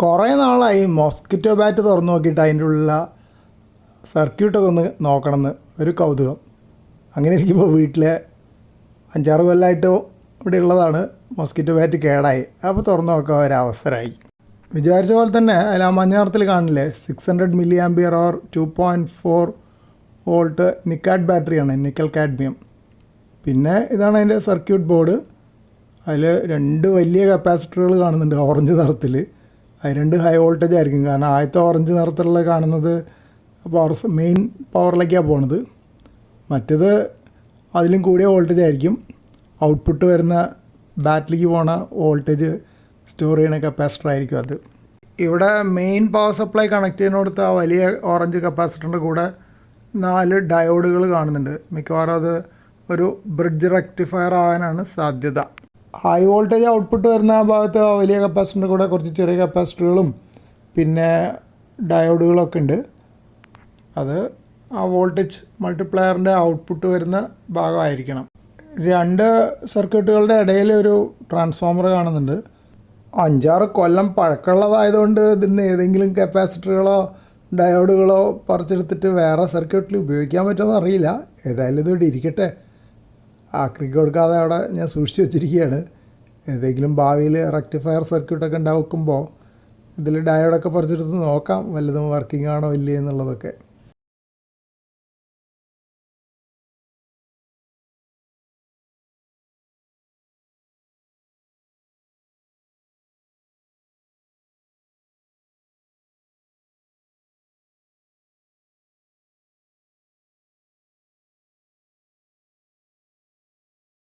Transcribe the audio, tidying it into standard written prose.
കുറേ നാളായി mosquito bat തുറന്നു നോക്കിയിട്ട് അതിൻ്റെ ഉള്ളിലുള്ള സർക്യൂട്ടൊക്കെ ഒന്ന് നോക്കണമെന്ന് ഒരു കൗതുകം. അങ്ങനെ ഇരിക്കുമ്പോൾ വീട്ടിലെ 5-6 കൊല്ലമായിട്ട് ഇവിടെ ഉള്ളതാണ് മോസ്കിറ്റോ ബാറ്റ് കേടായി. അപ്പോൾ തുറന്നു നോക്കാൻ ഒരവസരമായി. വിചാരിച്ച പോലെ തന്നെ അതിൽ ആ മഞ്ഞ നിറത്തിൽ കാണില്ലേ 600 mAh ഓർ 2.4 വോൾട്ട് നിക്കാഡ് ബാറ്ററിയാണ്, നിക്കൽ കാഡ്മിയം. പിന്നെ ഇതാണ് അതിൻ്റെ സർക്യൂട്ട് ബോർഡ്. അതിൽ 2 വലിയ കപ്പാസിറ്ററുകൾ കാണുന്നുണ്ട് ഓറഞ്ച് നിറത്തിൽ. അത് 2 ഹൈ വോൾട്ടേജ് ആയിരിക്കും, കാരണം ആദ്യത്തെ ഓറഞ്ച് നിറത്തിലുള്ള കാണുന്നത് മെയിൻ പവറിലേക്കാണ് പോണത്. മറ്റേത് അതിലും കൂടിയ വോൾട്ടേജ് ആയിരിക്കും. ഔട്ട്പുട്ട് വരുന്ന ബാറ്ററിക്ക് പോണ വോൾട്ടേജ് സ്റ്റോർ ചെയ്യുന്ന കപ്പാസിറ്റർ ആയിരിക്കും അത്. ഇവിടെ മെയിൻ പവർ സപ്ലൈ കണക്ട് ചെയ്യുന്നിടത്ത് ആ വലിയ ഓറഞ്ച് കപ്പാസിറ്ററിൻ്റെ കൂടെ 4 ഡയോഡുകൾ കാണുന്നുണ്ട്. മിക്കവാറും അത് ഒരു ബ്രിഡ്ജ് റെക്ടിഫയർ ആവാനാണ് സാധ്യത. ഹൈ വോൾട്ടേജ് ഔട്ട്പുട്ട് വരുന്ന ആ ഭാഗത്ത് ആ വലിയ കപ്പാസിറ്ററിൻ്റെ കൂടെ കുറച്ച് ചെറിയ കപ്പാസിറ്ററുകളും പിന്നെ ഡയോഡുകളൊക്കെ ഉണ്ട്. അത് ആ വോൾട്ടേജ് മൾട്ടിപ്ലയറിൻ്റെ ഔട്ട്പുട്ട് വരുന്ന ഭാഗമായിരിക്കണം. 2 സർക്യൂട്ടുകളുടെ ഇടയിൽ ഒരു ട്രാൻസ്ഫോമർ കാണുന്നുണ്ട്. 5-6 കൊല്ലം പഴക്കമുള്ളതായതുകൊണ്ട് ഇതിന്ന് ഏതെങ്കിലും കപ്പാസിറ്ററുകളോ ഡയോഡുകളോ പറിച്ചെടുത്തിട്ട് വേറെ സർക്യൂട്ടിൽ ഉപയോഗിക്കാൻ പറ്റുമെന്ന് അറിയില്ല. ഏതായാലും ഇതിവിടെ ഇരിക്കട്ടെ. ആക്രിക്ക് കൊടുക്കാതെ അവിടെ ഞാൻ സൂക്ഷിച്ച് വെച്ചിരിക്കുകയാണ്. ഏതെങ്കിലും ഭാവിയിൽ റെക്ടിഫയർ സർക്യൂട്ടൊക്കെ ഉണ്ടാക്കുമ്പോൾ ഇതിൽ ഡയോഡൊക്കെ പറിച്ചെടുത്ത് നോക്കാം വല്ലതും വർക്കിംഗ് ആണോ ഇല്ലേ എന്നുള്ളതൊക്കെ.